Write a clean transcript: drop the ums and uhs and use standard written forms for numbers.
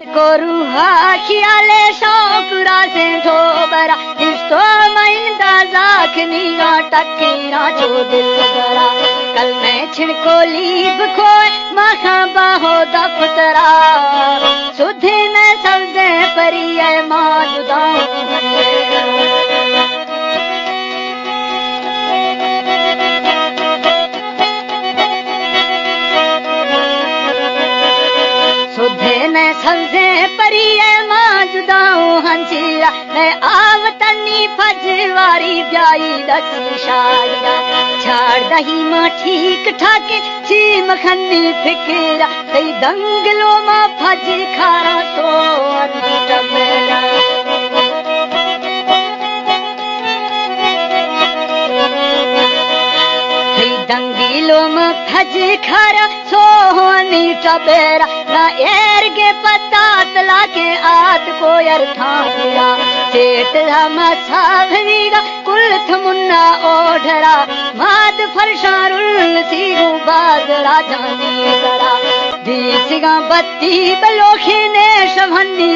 कोरू हा खियाले शौकरा से ठोबरा इस्तो महिंदा जाखनिया टकीरा जो दिल बरा कल मैं छिड़को लीब खोए मखा बाहो दफ्तरा सुधे में सब्जे परी है मां जुदाऊं सबसे परी मां जुदाऊं हंसीरा मैं आवतनी फजवारी ब्याई दसी शायरा छाड़ दही मां ठीक ठाके छी मखनी फिकिरा कई दंगलो मां फज खारा सो टबरा दंगीलो में फज खारा सोहनी टबेरा ना एर के पता तला के आत को अर्थांगा सेठ हम सावरीगा कुल थमुन्ना ओढ़रा माद फरशारुल सीगु बाजरा जानी करा दीसगा बत्ती बलोखे ने शवन्नी